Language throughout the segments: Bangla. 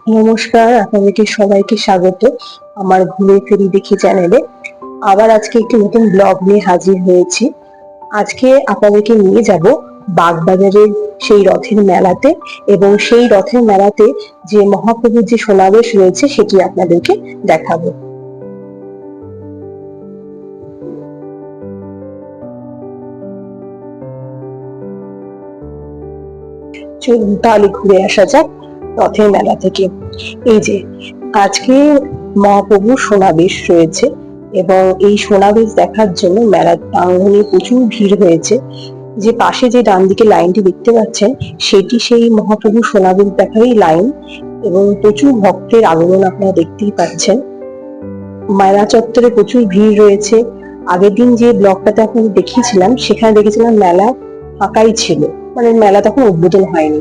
নমস্কার, আপনাদেরকে সবাইকে স্বাগত আমার ঘুরে ফিরি দেখি চ্যানেলে। আবার আজকে একটি নতুন ব্লগ নিয়ে হাজির হয়েছি। আজকে আপনাদেরকে নিয়ে যাব বাগবাজারের সেই রথের মেলাতে, এবং সেই রথের মেলাতে যে মহাপ্রভুর যে সমাবেশ রয়েছে সেটি আপনাদেরকে দেখাবো। চলুন তাহলে ঘুরে আসা যাক রথের মেলা থেকে। এই যে আজকে মহাপ্রভুর সমাবেশ রয়েছে, এবং এই সমাবেশ দেখার জন্য মেলার প্রাঙ্গণে প্রচুর ভিড় হয়েছে। যে পাশে যে ডান দিকে লাইনটি দেখতে পাচ্ছেন সেটি সেই মহাপ্রভুর সমাবেশ দেখারই লাইন, এবং প্রচুর ভক্তের আগমন আপনারা দেখতেই পাচ্ছেন। মেলা চত্বরে প্রচুর ভিড় রয়েছে। আগের দিন যে ব্লগটাতে আপনাদের দেখিয়েছিলাম সেখানে দেখেছিলাম মেলা ফাঁকাই ছিল, মানে মেলা তখন উদ্বোধন হয়নি।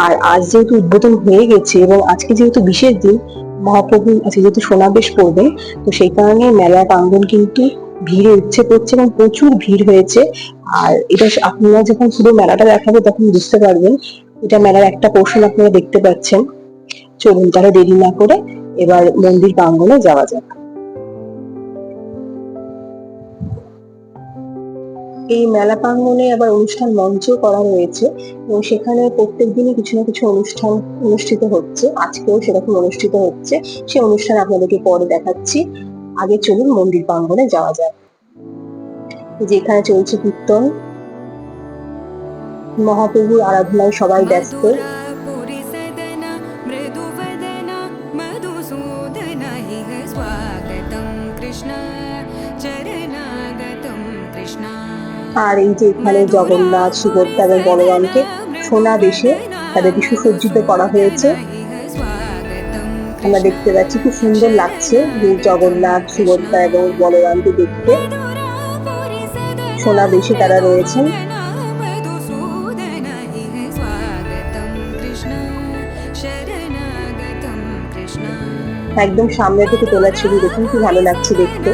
আর আজ যেহেতু উদ্বোধন হয়ে গেছে এবং আজকে যেহেতু বিশেষ দিন, মহাপ্রভু আজকে যেহেতু সমাবেশ করবেন, তো সেই কারণে মেলা প্রাঙ্গণ কিন্তু ভিড়ে উপচে পড়ছে এবং প্রচুর ভিড় হয়েছে। আর এটা আপনারা যখন পুরো মেলাটা দেখাবে তখন বুঝতে পারবেন। এটা মেলার একটা পোর্শন আপনারা দেখতে পাচ্ছেন। চলুন তাহলে দেরি না করে এবার মন্দির প্রাঙ্গণে যাওয়া যাক। এই মেলা প্রাঙ্গণে আবার অনুষ্ঠান মঞ্চ করা রয়েছে, এবং সেখানে প্রত্যেক দিনই কিছু না কিছু অনুষ্ঠান অনুষ্ঠিত হচ্ছে। আজকেও সেরকম অনুষ্ঠিত হচ্ছে, সে অনুষ্ঠান আপনাদেরকে পরে দেখাচ্ছি। আগে চলুন মন্দির প্রাঙ্গণে যাওয়া যাক। যেখানে চলছে কীর্তন, মহাপ্রভুর আরাধনায় সবাই ব্যস্ত। আর এই যে এখানে জগন্নাথ, সুভদ্রা এবং বলরামকে সোনা বেশে তাদেরকে সুসজ্জিত করা হয়েছে। আমরা দেখতে পাচ্ছি খুব সুন্দর লাগছে যে জগন্নাথ, সুভদ্রা এবং বলরামকে দেখতে সোনা বেশে তারা রয়েছেন। একদম সামনে থেকে তোলা ছবি, দেখুন কি ভালো লাগছে দেখতে।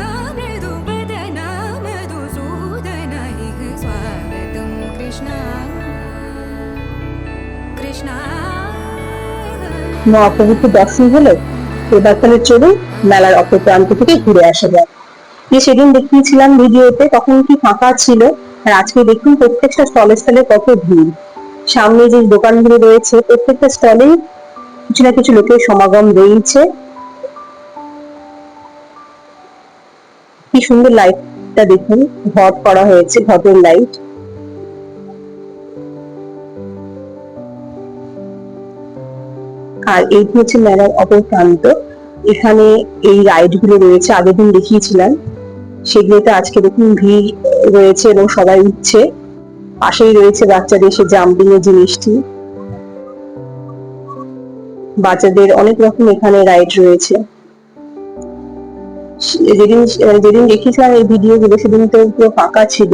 মহাপ্রভুকে দর্শন হলো, এবার তাহলে চলুন মেলার অপর প্রান্ত থেকে ঘুরে আসা যায়। যে সেদিন দেখিয়েছিলাম ভিডিওতে তখন কি ফাঁকা ছিল, আর আজকে দেখুন প্রত্যেকটা স্থলে স্থলে কত ভিড়। সামনে যে দোকানগুলো রয়েছে প্রত্যেকটা স্থলেই কিছু না কিছু লোকের সমাগম রয়েছে। কি সুন্দর লাইটটা দেখুন, ঘট করা হয়েছে, ঘটের লাইট। আর এই হচ্ছে মেলার অপর প্রান্ত। এখানে এই রাইড গুলো রয়েছে, আগের দিন দেখিয়েছিলাম সেগুলোতে আজকে দেখুন ভিড় রয়েছে এবং সবাই উঠছে। পাশেই রয়েছে বাচ্চাদের সে জাম্পিং এর জিনিসটি। বাচ্চাদের অনেক রকম এখানে রাইড রয়েছে। যেদিন যেদিন দেখিয়েছিলাম এই ভিডিও গুলো সেদিন তো পুরো ফাঁকা ছিল,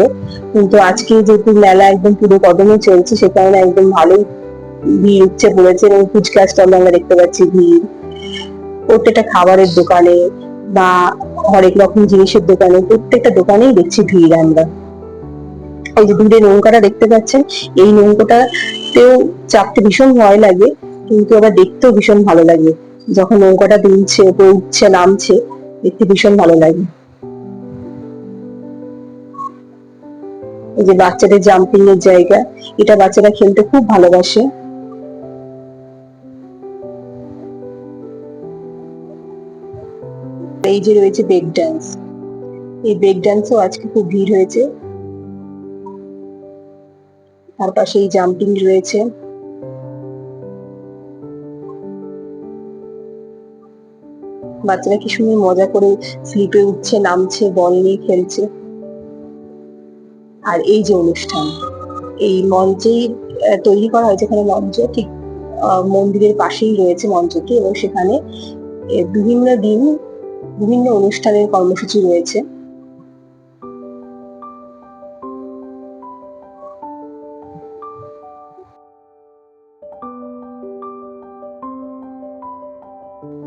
কিন্তু আজকে যেহেতু মেলা একদম পুরো কদমে চলছে সে কারণে একদম ভালোই ভিড় উঠছে পড়েছে, এবং ফুচকা স্টল আমরা দেখতে পাচ্ছি ভিড়। প্রত্যেকটা খাবারের দোকানে বা হরেক রকম জিনিসের দোকানে, প্রত্যেকটা দোকানেই দেখছি ভিড় আমরা। এই যে দূরে নৌকাটা দেখতে পাচ্ছেন, এই নৌকাটাতেও চাপতে ভীষণ ভয় লাগে, কিন্তু আবার দেখতেও ভীষণ ভালো লাগে। যখন নৌকাটা দুলছে, ওপরে উঠছে নামছে, দেখতে ভীষণ ভালো লাগে। এই যে বাচ্চাদের জাম্পিং এর জায়গা, এটা বাচ্চারা খেলতে খুব ভালোবাসে। এই যে রয়েছে ব্রেক ডান্স, এই ব্রেক ডান্সও আজকে খুব ভিড় হয়েছে। তার পাশে এই জাম্পিং রয়েছে। বাচ্চারা কি সুন্দর মজা করে স্লিপে উঠছে, নামছে, বল নিয়ে খেলছে। আর এই যে অনুষ্ঠান, এই মঞ্চেই তৈরি করা হয়েছে, এখানে মঞ্চ ঠিক মন্দিরের পাশেই রয়েছে মঞ্চটি, এবং সেখানে বিভিন্ন দিন বিভিন্ন অনুষ্ঠানের কর্মসূচি রয়েছে।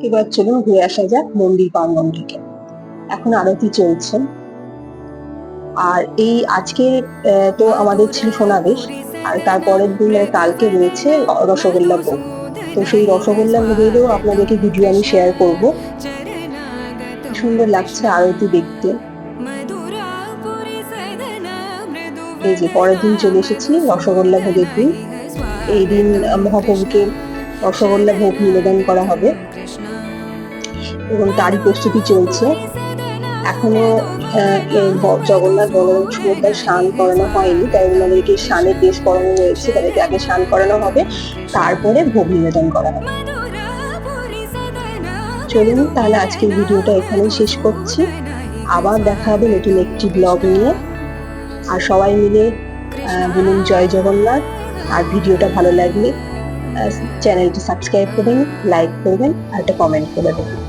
এবার চলুন ঘুরে আসা যাক মন্দির প্রাঙ্গণ থেকে। এখন আরতি চলছে। আর এই আজকে তো আমাদের ছিল সমাবেশ, আর তারপরের দিন কালকে রয়েছে রসগোল্লা ভোগ। তো সেই রসগোল্লা ভোগেরও আপনাদেরকে ভিডিও আমি শেয়ার করব। সুন্দর লাগছে আরতি দেখতে। এই যে পরের দিন চলে এসেছি রসগোল্লা ভোগের দিন। এই দিন মহাপ্রভুকে রসগোল্লা ভোগ নিবেদন করা হবে এবং তারই প্রস্তুতি চলছে। এখনো জগন্নাথ বলরাম সুভদ্রার স্নান করানো হয়নি, তাই ওনাদেরকে স্নানের ড্রেস পরানো রয়েছে, তাদেরকে আগে স্নান করানো হবে, তারপরে ভোগ নিবেদন করা হবে। চলুন তাহলে আজকের ভিডিওটা এখানেই শেষ করছি। আবার দেখা হবে নতুন একটি ব্লগ নিয়ে। আর সবাই মিলে বলুন জয় জগন্নাথ। আর ভিডিওটা ভালো লাগলে চ্যানেলটি সাবস্ক্রাইব করবেন, লাইক করবেন আর একটা কমেন্ট করে দেবেন।